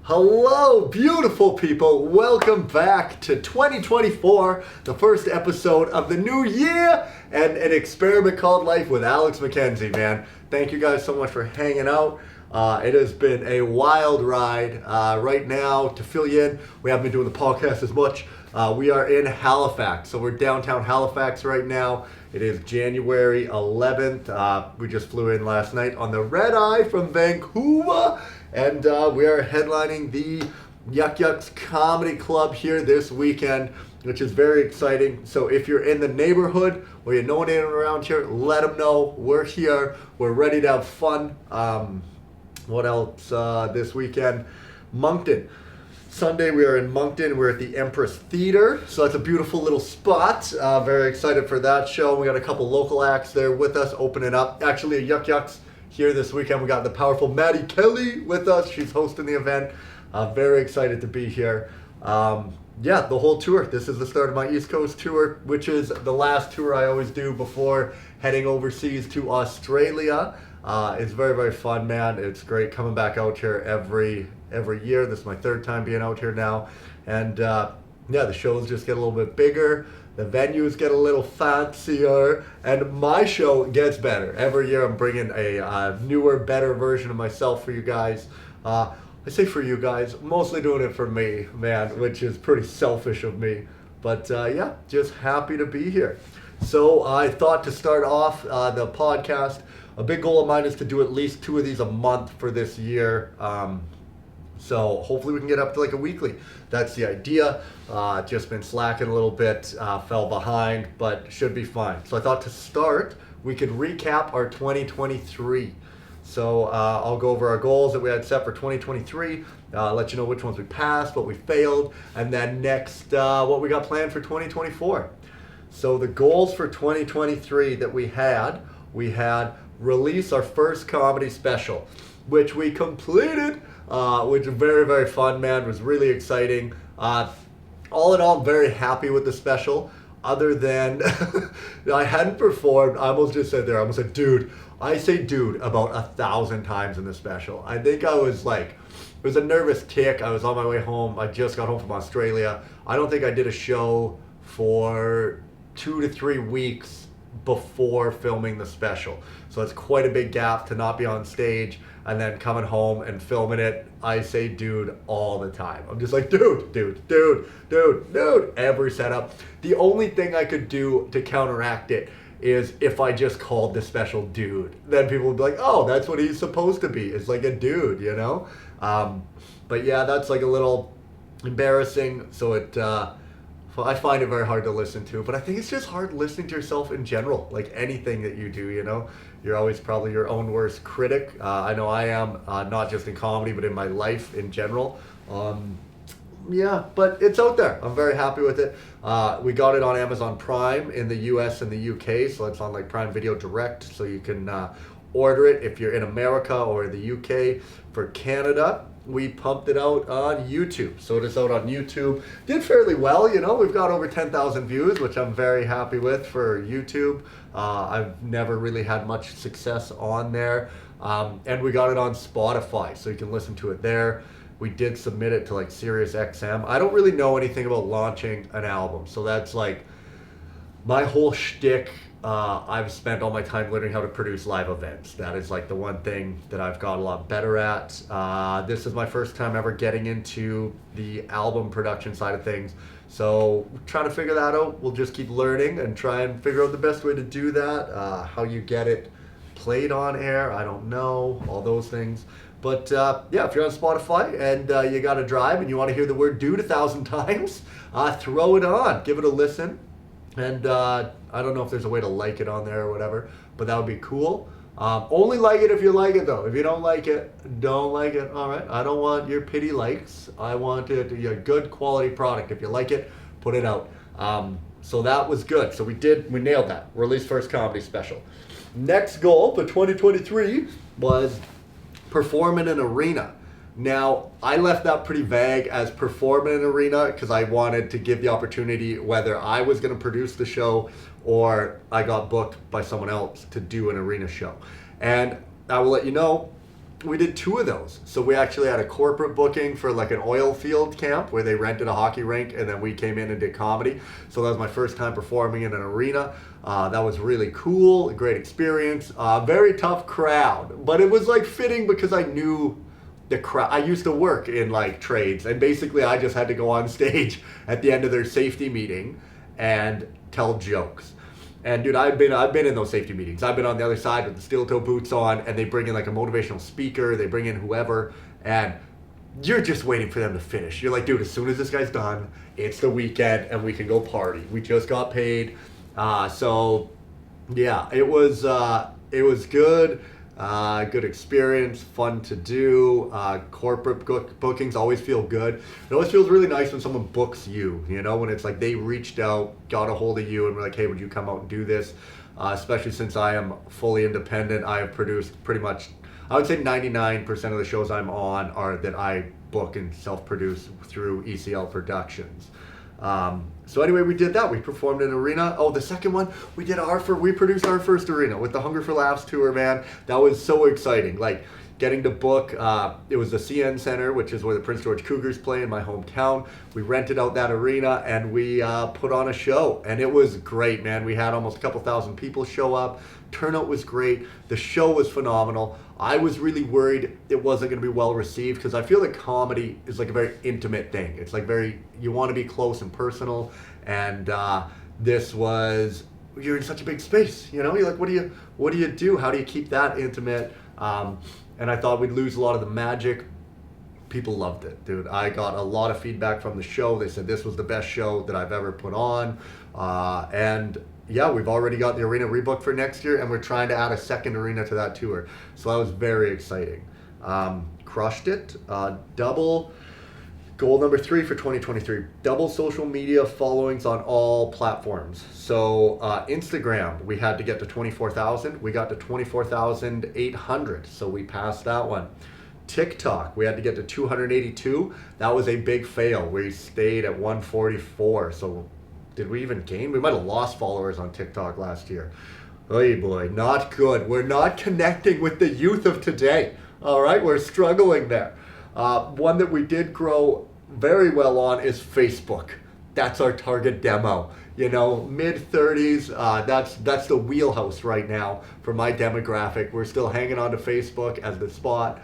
Hello, beautiful people. Welcome back to 2024, the first episode of the new year and an experiment called life with Alex Mackenzie, man. Thank you guys so much for hanging out. It has been a wild ride. Right now, to fill you in, we haven't been doing the podcast as much. We are in Halifax, so we're downtown Halifax right now. It is January 11th. We just flew in last night on the red eye from Vancouver. And we are headlining the Yuck Yucks Comedy Club here this weekend, which is very exciting. So if you're in the neighborhood or you know anyone around here, let them know. We're here. We're ready to have fun. What else this weekend? Moncton. Sunday we are in Moncton. We're at the Empress Theater. So it's a beautiful little spot. Very excited for that show. We got a couple local acts there with us opening up. Actually, Yuck Yucks here this weekend. We got the powerful Maddie Kelly with us. She's hosting the event. Very excited to be here. The whole tour. This is the start of my East Coast tour, which is the last tour I always do before heading overseas to Australia. It's very, very fun, man. It's great coming back out here every year. This is my third time being out here now. And the shows just get a little bit bigger. The venues get a little fancier, and my show gets better. Every year I'm bringing a newer, better version of myself for you guys. I say for you guys, mostly doing it for me, man, which is pretty selfish of me. But just happy to be here. So I thought to start off the podcast, a big goal of mine is to do at least 2 of these a month for this year. So hopefully we can get up to like a weekly. That's the idea. Just been slacking a little bit, fell behind, but should be fine. So I thought to start, we could recap our 2023. So I'll go over our goals that we had set for 2023, let you know which ones we passed, what we failed, and then next what we got planned for 2024. So the goals for 2023 that we had release our first comedy special, which we completed. Which was very, very fun, man. It was really exciting. All in all, I'm very happy with the special. Other than I hadn't performed, I almost just said there, I almost said, dude. I say dude about 1,000 times in the special. I think I was like, it was a nervous tick. I was on my way home. I just got home from Australia. I don't think I did a show for 2 to 3 weeks before filming the special. So it's quite a big gap to not be on stage and then coming home and filming it. I say dude all the time. I'm just like dude, every setup. The only thing I could do to counteract it is if I just called the special dude. Then people would be like, oh, that's what he's supposed to be. It's like a dude, you know? But yeah, that's like a little embarrassing. So I find it very hard to listen to, but I think it's just hard listening to yourself in general, like anything that you do, you know? You're always probably your own worst critic. I know I am, not just in comedy, but in my life in general. But it's out there. I'm very happy with it. We got it on Amazon Prime in the US and the UK, so it's on like Prime Video Direct, so you can order it if you're in America or the UK. For Canada, we pumped it out on YouTube. So it is out on YouTube. Did fairly well, you know. We've got over 10,000 views, which I'm very happy with for YouTube. I've never really had much success on there. And we got it on Spotify, so you can listen to it there. We did submit it to like Sirius XM. I don't really know anything about launching an album, so that's like my whole shtick. I've spent all my time learning how to produce live events. That is like the one thing that I've got a lot better at. This is my first time ever getting into the album production side of things. So trying to figure that out. We'll just keep learning and try and figure out the best way to do that. How you get it played on air, I don't know, all those things. But if you're on Spotify and you got to drive and you want to hear the word dude 1,000 times, throw it on, give it a listen. And I don't know if there's a way to like it on there or whatever, but that would be cool. Only like it if you like it, though. If you don't like it, don't like it. All right. I don't want your pity likes. I want it to be a good quality product. If you like it, put it out. So that was good. So we nailed that. Release first comedy special. Next goal for 2023 was perform in an arena. Now, I left that pretty vague as perform in an arena because I wanted to give the opportunity whether I was going to produce the show or I got booked by someone else to do an arena show. And I will let you know, we did 2 of those. So we actually had a corporate booking for like an oil field camp where they rented a hockey rink, and then we came in and did comedy. So that was my first time performing in an arena. That was really cool, a great experience. Very tough crowd, but it was like fitting because I knew the crowd. I used to work in like trades, and basically I just had to go on stage at the end of their safety meeting and tell jokes. And dude, I've been in those safety meetings. I've been on the other side with the steel toe boots on, and they bring in like a motivational speaker, they bring in whoever, and you're just waiting for them to finish. You're like, dude, as soon as this guy's done, it's the weekend and we can go party. We just got paid. So yeah, it was good. Good experience, fun to do. Corporate bookings always feel good. It always feels really nice when someone books you, when it's like they reached out, got a hold of you, and were like, hey, would you come out and do this? Especially since I am fully independent. I have produced pretty much, I would say 99% of the shows I'm on are that I book and self-produce through ECL Productions. So anyway, we did that. We performed in an arena. Oh, the second one, we produced our first arena with the Hunger for Laughs tour, man. That was so exciting. Like getting to book, it was the CN Center, which is where the Prince George Cougars play in my hometown. We rented out that arena and we put on a show, and it was great, man. We had almost a couple thousand people show up. Turnout was great. The show was phenomenal. I was really worried it wasn't going to be well received because I feel like comedy is like a very intimate thing. It's like you want to be close and personal, and this was, you're in such a big space, you're like, what do you do? How do you keep that intimate? And I thought we'd lose a lot of the magic. People loved it, dude. I got a lot of feedback from the show. They said this was the best show that I've ever put on, and yeah, we've already got the arena rebooked for next year, and we're trying to add a second arena to that tour. So that was very exciting. Crushed it. Double goal number 3 for 2023. Double social media followings on all platforms. So Instagram, we had to get to 24,000. We got to 24,800. So we passed that one. TikTok, we had to get to 282. That was a big fail. We stayed at 144. So did we even gain? We might have lost followers on TikTok last year. Oy boy, not good. We're not connecting with the youth of today. All right, we're struggling there. One that we did grow very well on is Facebook. That's our target demo. Mid-30s, that's the wheelhouse right now for my demographic. We're still hanging on to Facebook as the spot.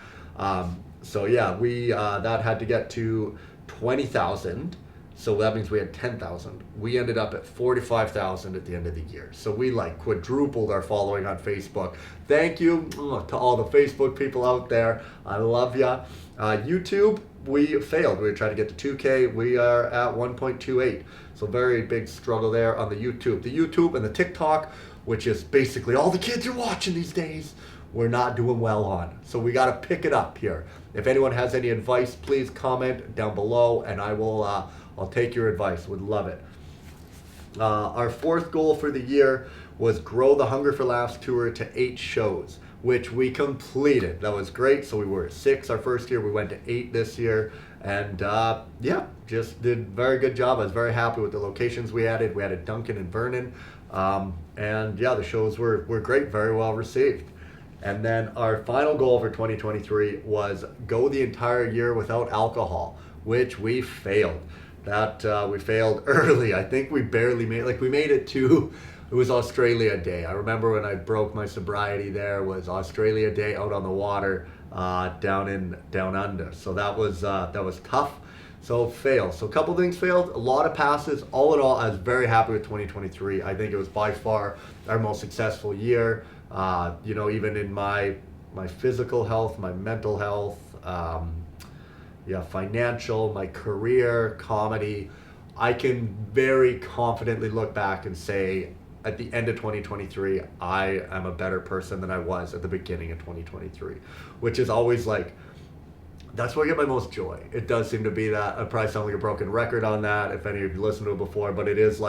So yeah, we that had to get to 20,000. So that means we had 10,000. We ended up at 45,000 at the end of the year. So we quadrupled our following on Facebook. Thank you to all the Facebook people out there. I love ya. YouTube, we failed. We tried to get to 2K. We are at 1.28. So very big struggle there on the YouTube. The YouTube and the TikTok, which is basically all the kids are watching these days, we're not doing well on. So we got to pick it up here. If anyone has any advice, please comment down below, and I will I'll take your advice. Would love it. Our fourth goal for the year was grow the Hunger for Laughs tour to 8 shows, which we completed. That was great. So we were at 6 our first year. We went to 8 this year. And yeah, just did very good job. I was very happy with the locations we added. We added Duncan and Vernon. And yeah, the shows were great, very well received. And then our final goal for 2023 was go the entire year without alcohol, which we failed. We failed early. I think we barely made, we made it to, it was Australia Day. I remember when I broke my sobriety there was Australia Day out on the water down under. So that was tough. So failed. So a couple things failed, a lot of passes. All in all, I was very happy with 2023. I think it was by far our most successful year. Even in my physical health, my mental health, financial, my career, comedy, I can very confidently look back and say at the end of 2023, I am a better person than I was at the beginning of 2023, which is always that's where I get my most joy. It does seem to be that. I probably sound like a broken record on that if any of you listened to it before, but it is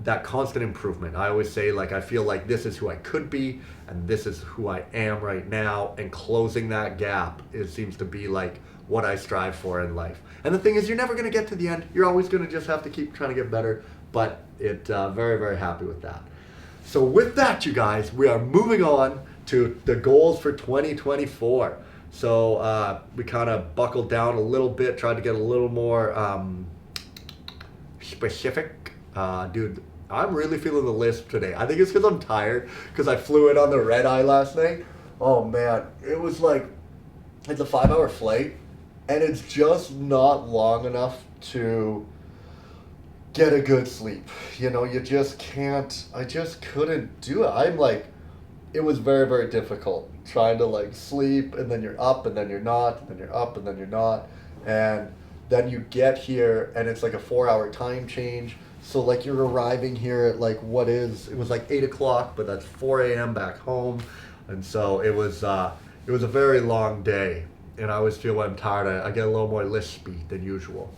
that constant improvement. I always say I feel like this is who I could be and this is who I am right now, and closing that gap, it seems to be what I strive for in life. And the thing is, you're never going to get to the end. You're always going to just have to keep trying to get better, but very, very happy with that. So with that, you guys, we are moving on to the goals for 2024. So we kind of buckled down a little bit, tried to get a little more specific. Dude, I'm really feeling the lisp today. I think it's because I'm tired, because I flew in on the red eye last night. Oh man, it was like, it's a 5-hour flight, and it's just not long enough to get a good sleep. You just can't, I just couldn't do it. I'm like, it was very, very difficult trying to like sleep, and then you're up and then you're not, and then you're up and then you're not. And then you get here and it's like a 4-hour time change. So like you're arriving here at like it was like 8 o'clock, but that's 4 a.m. back home. And so it was a very long day. And I always feel when I'm tired, I get a little more lispy than usual.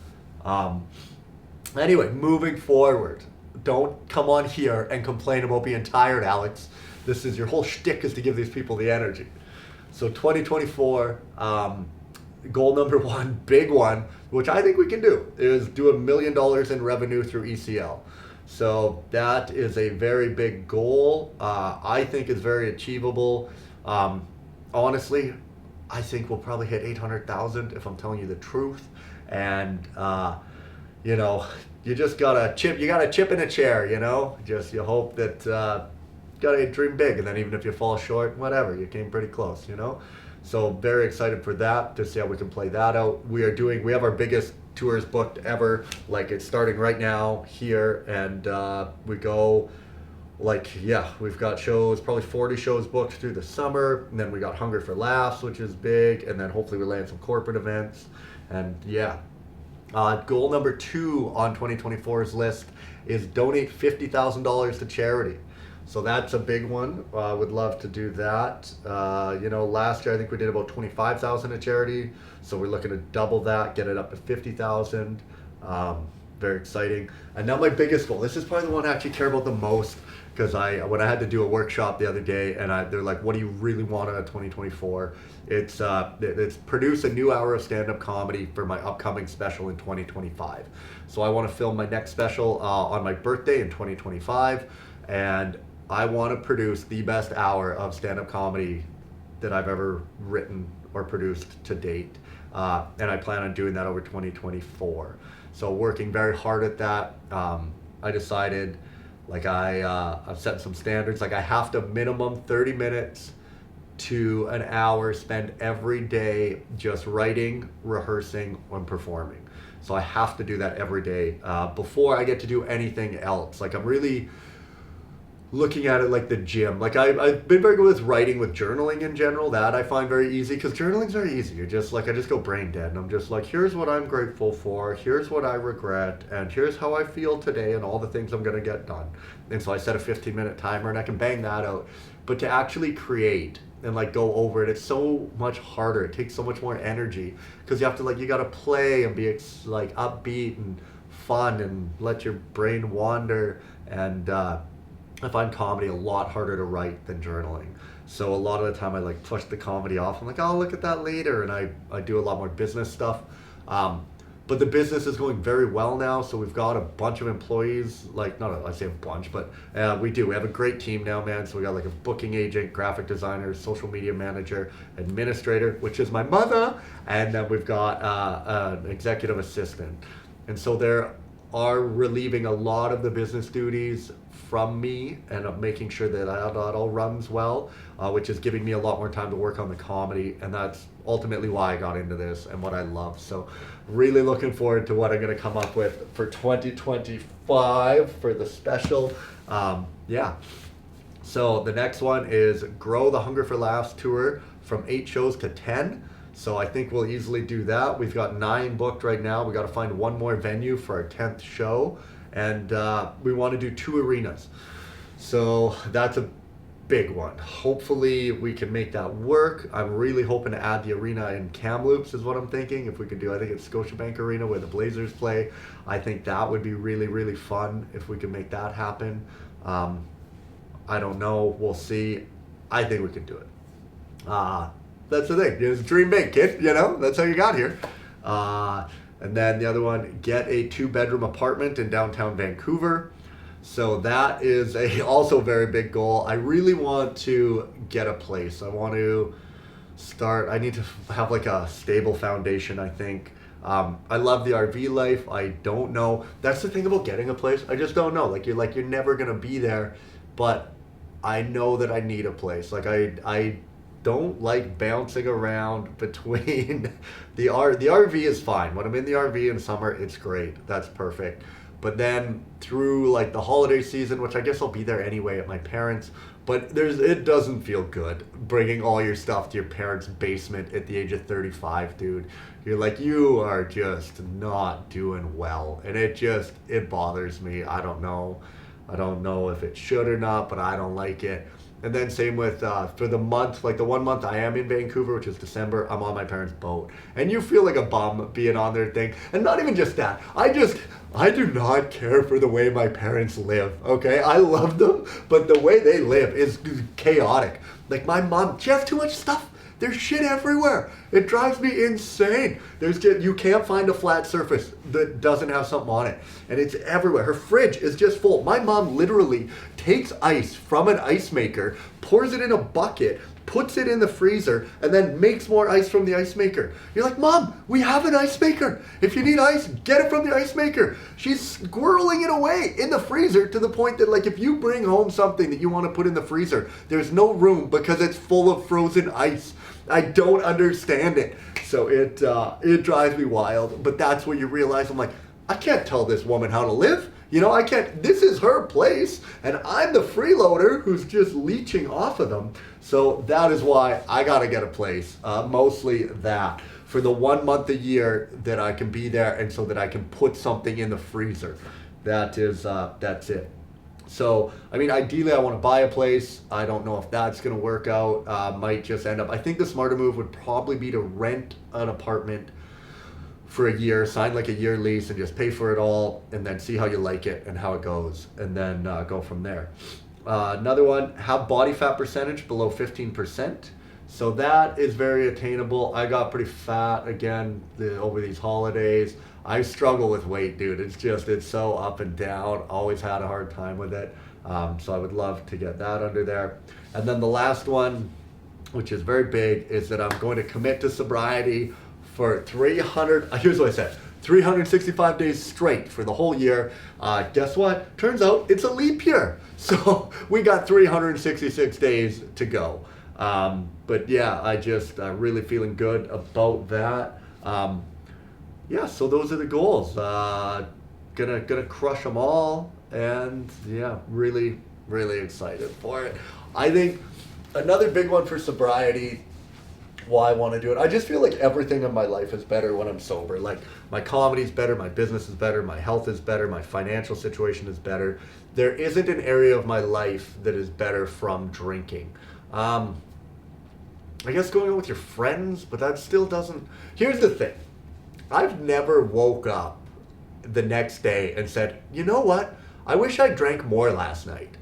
Anyway, moving forward, don't come on here and complain about being tired, Alex. This is your whole shtick, is to give these people the energy. So 2024, goal number one, big one, which I think we can do, is do $1 million in revenue through ECL. So that is a very big goal. I think it's very achievable. Honestly, I think we'll probably hit 800,000 if I'm telling you the truth. And you just gotta chip. You gotta chip in a chair. Just you hope that. Gotta dream big, and then even if you fall short, whatever, you came pretty close. So very excited for that, to see how we can play that out. We have our biggest tours booked ever. Like, it's starting right now here, and we go. We've got shows, probably 40 shows booked through the summer, and then we got Hunger for Laughs, which is big, and then hopefully we land some corporate events, and yeah. Goal number 2 on 2024's list is donate $50,000 to charity. So that's a big one. I would love to do that. Last year I think we did about 25,000 to charity, so we're looking to double that, get it up to 50,000. Very exciting. And now my biggest goal. This is probably the one I actually care about the most, because when I had to do a workshop the other day, and they're like, "What do you really want out of 2024?" It's produce a new hour of stand-up comedy for my upcoming special in 2025. So I want to film my next special on my birthday in 2025, and I want to produce the best hour of stand-up comedy that I've ever written or produced to date. And I plan on doing that over 2024. So working very hard at that. I decided, I've set some standards. I have to minimum 30 minutes to an hour spend every day just writing, rehearsing, and performing. So I have to do that every day before I get to do anything else. I'm really looking at it like the gym. I've been very good with writing, with journaling in general. That I find very easy, because journaling's very easy. You're just I just go brain dead, and I'm just here's what I'm grateful for, here's what I regret, and here's how I feel today, and all the things I'm gonna get done. And so I set a 15-minute timer, and I can bang that out. But to actually create and go over it, it's so much harder. It takes so much more energy, because you have to you gotta play and be upbeat and fun and let your brain wander. And I find comedy a lot harder to write than journaling. So a lot of the time I push the comedy off. I'm like, I'll look at that later. And I do a lot more business stuff. But the business is going very well now. So we've got a bunch of employees, I say a bunch, but we have a great team now, man. So we got a booking agent, graphic designer, social media manager, administrator, which is my mother. And then we've got an executive assistant. And so they're relieving a lot of the business duties from me, and I'm making sure that all runs well, which is giving me a lot more time to work on the comedy, and that's ultimately why I got into this and what I love. So really looking forward to what I'm going to come up with for 2025 for the special. So the next one is grow the Hunger for Laughs tour from 8 shows to 10. So I think we'll easily do that. We've got 9 booked right now. We got to find one more venue for our 10th show, and we want to do 2 arenas. So that's a big one. Hopefully we can make that work. I'm really hoping to add the arena in Kamloops is what I'm thinking. If we could do, I think it's Scotiabank Arena where the Blazers play. I think that would be really, really fun if we could make that happen. I don't know. We'll see. I think we can do it. That's the thing. It's dream big, kid. That's how you got here. And then the other one, get a 2-bedroom apartment in downtown Vancouver. So that is also a very big goal. I really want to get a place. I want to I need to have like a stable foundation, I think. I love the RV life. I don't know. That's the thing about getting a place. I just don't know. You're never gonna be there, but I know that I need a place. I don't like bouncing around between the RV is fine. When I'm in the RV in summer, it's great. That's perfect. But then through like the holiday season, which I guess I'll be there anyway at my parents', but it doesn't feel good bringing all your stuff to your parents' basement at the age of 35, dude. You're like, you are just not doing well, and it bothers me. I don't know. I don't know if it should or not, but I don't like it. And then same with for the month, like the 1 month I am in Vancouver, which is December, I'm on my parents' boat. And you feel like a bum being on their thing. And not even just that. I do not care for the way my parents live, okay? I love them, but the way they live is chaotic. Like my mom, she has too much stuff. There's shit everywhere. It drives me insane. You can't find a flat surface that doesn't have something on it. And it's everywhere. Her fridge is just full. My mom literally takes ice from an ice maker, pours it in a bucket, puts it in the freezer, and then makes more ice from the ice maker. You're like, Mom, we have an ice maker. If you need ice, get it from the ice maker. She's squirreling it away in the freezer to the point that like if you bring home something that you want to put in the freezer, there's no room because it's full of frozen ice. I don't understand it. So it drives me wild. But that's where you realize I'm like, I can't tell this woman how to live. I can't, this is her place, and I'm the freeloader who's just leeching off of them. So that is why I gotta get a place, mostly that, for the 1 month a year that I can be there and so that I can put something in the freezer. That's it. So, I mean, ideally I want to buy a place. I don't know if that's going to work out. Might just end up, I think the smarter move would probably be to rent an apartment for a year, sign like a year lease and just pay for it all and then see how you like it and how it goes and then go from there. Another one, have body fat percentage below 15%. So that is very attainable. I got pretty fat again over these holidays. I struggle with weight, dude. It's so up and down. Always had a hard time with it. So I would love to get that under there. And then the last one, which is very big, is that I'm going to commit to sobriety for 365 days straight for the whole year. Guess what? Turns out it's a leap year. So we got 366 days to go. But yeah, really feeling good about that. Yeah, so those are the goals. Gonna crush them all, and yeah, really, really excited for it. I think another big one for sobriety, why I want to do it, I just feel like everything in my life is better when I'm sober. Like my comedy's better, my business is better, my health is better, my financial situation is better. There isn't an area of my life that is better from drinking. I guess going out with your friends, but that still doesn't. Here's the thing. I've never woke up the next day and said, you know what? I wish I drank more last night.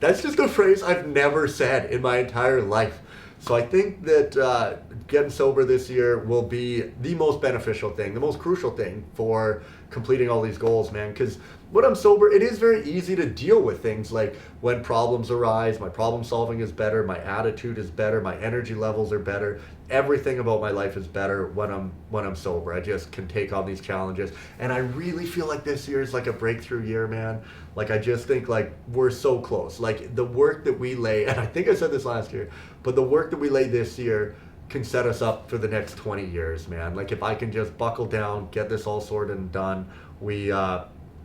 That's just a phrase I've never said in my entire life. So I think that getting sober this year will be the most beneficial thing, the most crucial thing for completing all these goals, man. Because when I'm sober, it is very easy to deal with things like when problems arise, my problem solving is better, my attitude is better, my energy levels are better. Everything about my life is better when I'm sober. I just can take on these challenges. And I really feel like this year is like a breakthrough year, man. Like I just think like we're so close. Like the work that we lay, and I think I said this last year, but the work that we lay this year can set us up for the next 20 years, man. Like if I can just buckle down, get this all sorted and done, we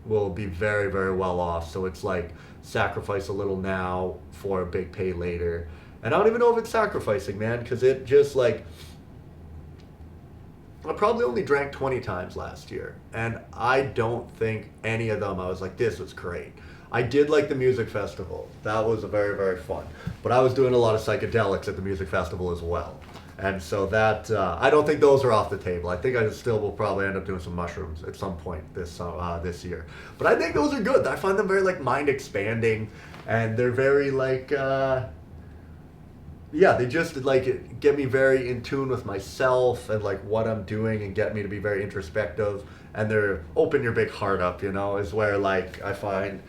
will be very, very well off. So it's like sacrifice a little now for a big pay later. And I don't even know if it's sacrificing, man, because it just like, I probably only drank 20 times last year. And I don't think any of them I was like, this was great. I did like the music festival. That was very, very fun. But I was doing a lot of psychedelics at the music festival as well. And so that, I don't think those are off the table. I think I still will probably end up doing some mushrooms at some point this year. But I think those are good. I find them very like mind expanding, and they're very like, yeah, they just like get me very in tune with myself and like what I'm doing and get me to be very introspective. And they're open your big heart up, you know, is where like I find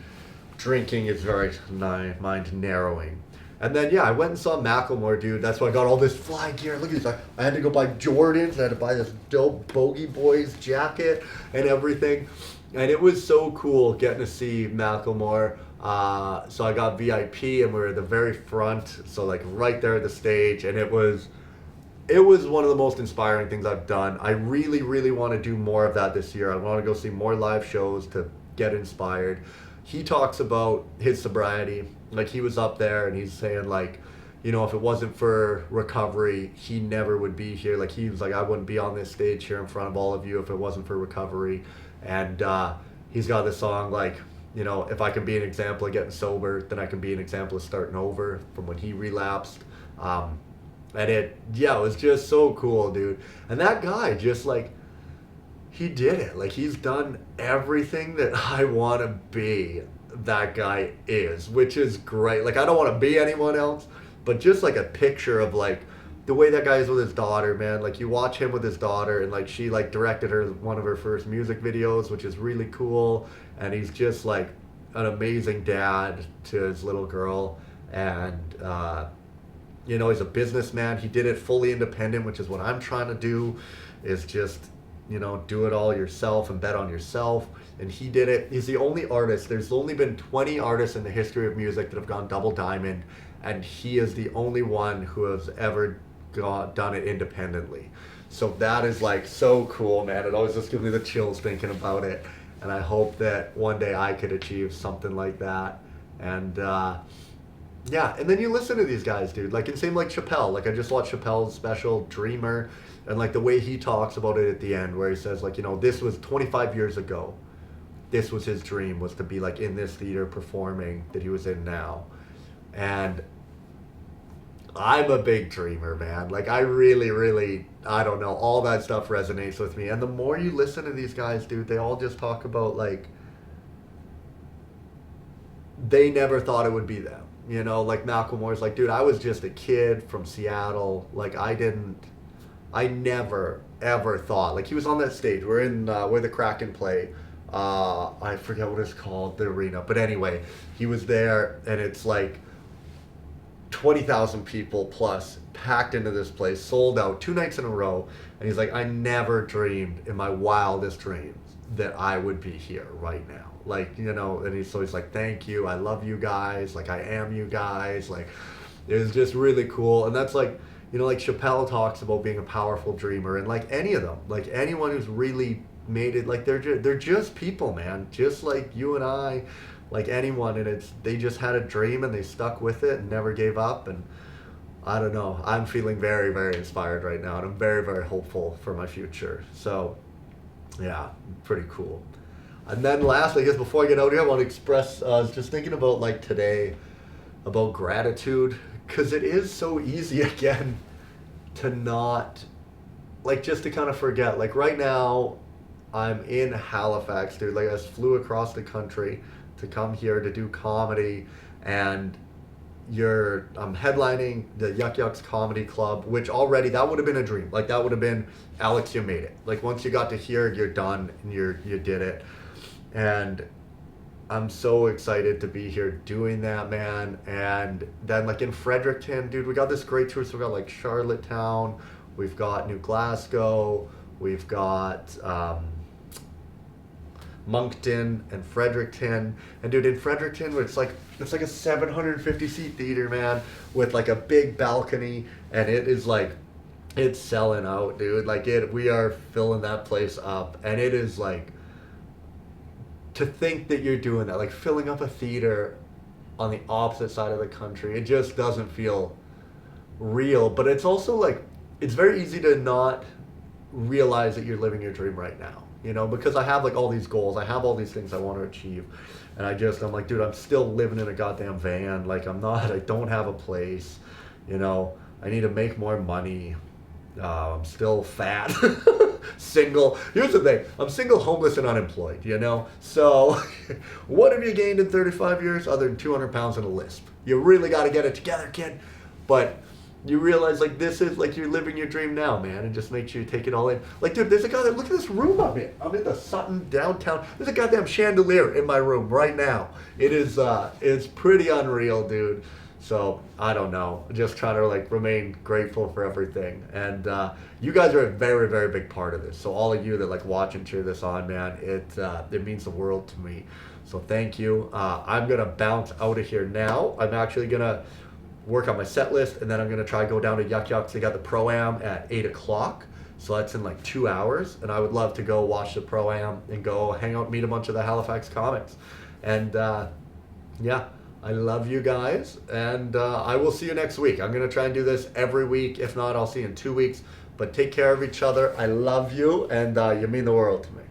drinking is very mind narrowing. And then yeah, I went and saw Macklemore, dude. That's why I got all this fly gear. Look at this. I had to go buy Jordans. I had to buy this dope Bogey Boys jacket and everything. And it was so cool getting to see Macklemore. So I got VIP and we were at the very front, so like right there at the stage, and it was one of the most inspiring things I've done. I really, really want to do more of that this year. I want to go see more live shows to get inspired. He talks about his sobriety. Like, he was up there and he's saying, like, you know, if it wasn't for recovery, he never would be here. Like, he was like, I wouldn't be on this stage here in front of all of you if it wasn't for recovery. And he's got this song, like, you know, if I can be an example of getting sober, then I can be an example of starting over from when he relapsed. And it was just so cool, dude. And that guy just, like, he did it. Like, he's done everything that I want to be that guy is, which is great. Like, I don't want to be anyone else, but just, like, a picture of, like, the way that guy is with his daughter, man. Like, you watch him with his daughter, and, like, she, like, directed her one of her first music videos, which is really cool. And he's just, like, an amazing dad to his little girl. And, you know, he's a businessman. He did it fully independent, which is what I'm trying to do, is just, you know, do it all yourself and bet on yourself. And he did it. He's the only artist. There's only been 20 artists in the history of music that have gone double diamond, and he is the only one who has ever done it independently. So that is, like, so cool, man. It always just gives me the chills thinking about it. And I hope that one day I could achieve something like that. And yeah, and then you listen to these guys, dude. Like, and same like Chappelle. Like, I just watched Chappelle's special, Dreamer, and, like, the way he talks about it at the end, where he says, like, you know, this was 25 years ago. This was his dream, was to be, like, in this theater performing that he was in now. And I'm a big dreamer, man. Like, I really, really, I don't know, all that stuff resonates with me. And the more you listen to these guys, dude, they all just talk about, like, they never thought it would be them. You know, like, Macklemore's like, dude, I was just a kid from Seattle. Like, I never, ever thought. Like, he was on that stage. We're in where the Kraken play. I forget what it's called, the arena. But anyway, he was there, and it's like 20,000 people plus packed into this place, sold out 2 nights in a row. And he's like, I never dreamed in my wildest dreams that I would be here right now. Like, you know, and he's like, thank you, I love you guys, like, I am you guys. Like, it was just really cool. And that's, like, you know, like, Chappelle talks about being a powerful dreamer, and, like, any of them, like, anyone who's really made it, like, they're just people, man, just like you and I, like anyone. And they just had a dream and they stuck with it and never gave up. And I don't know, I'm feeling very, very inspired right now, and I'm very, very hopeful for my future. So yeah, pretty cool. And then lastly, I guess before I get out here, I want to express, I was just thinking about, like, today, about gratitude, because it is so easy, again, to not, like, just to kind of forget. Like, right now, I'm in Halifax, dude. Like, I just flew across the country to come here to do comedy, and I'm headlining the Yuck Yucks Comedy Club, which already, that would have been a dream. Like, that would have been, Alex, you made it. Like, once you got to here, you're done, and you did it. And I'm so excited to be here doing that, man. And then, like, in Fredericton, dude, we got this great tour. So we got, like, Charlottetown, we've got New Glasgow, we've got Moncton and Fredericton. And dude, in Fredericton, it's like a 750 seat theater, man, with, like, a big balcony, and it is, like, it's selling out, dude. Like, we are filling that place up, and it is, like, to think that you're doing that, like, filling up a theater on the opposite side of the country, it just doesn't feel real. But it's also, like, it's very easy to not realize that you're living your dream right now, you know, because I have, like, all these goals, I have all these things I want to achieve, and I'm like, dude, I'm still living in a goddamn van. Like, I don't have a place, you know, I need to make more money. I'm still fat, single. Here's the thing, I'm single, homeless, and unemployed, you know? So what have you gained in 35 years other than 200 pounds and a lisp? You really got to get it together, kid. But you realize, like, this is, like, you're living your dream now, man, and just make sure you take it all in. Like, dude, there's a guy, look at this room I'm in. I'm in the Sutton downtown. There's a goddamn chandelier in my room right now. It is, it's pretty unreal, dude. So I don't know, just trying to like remain grateful for everything. And you guys are a very, very big part of this. So all of you that like watch and cheer this on, man, it means the world to me. So thank you. I'm gonna bounce out of here now. I'm actually gonna work on my set list, and then I'm gonna try to go down to Yuck Yucks. They got the Pro-Am at 8 o'clock. So that's in like 2 hours, and I would love to go watch the Pro-Am and go hang out, meet a bunch of the Halifax comics. And yeah, I love you guys, and I will see you next week. I'm going to try and do this every week. If not, I'll see you in 2 weeks. But take care of each other. I love you, and you mean the world to me.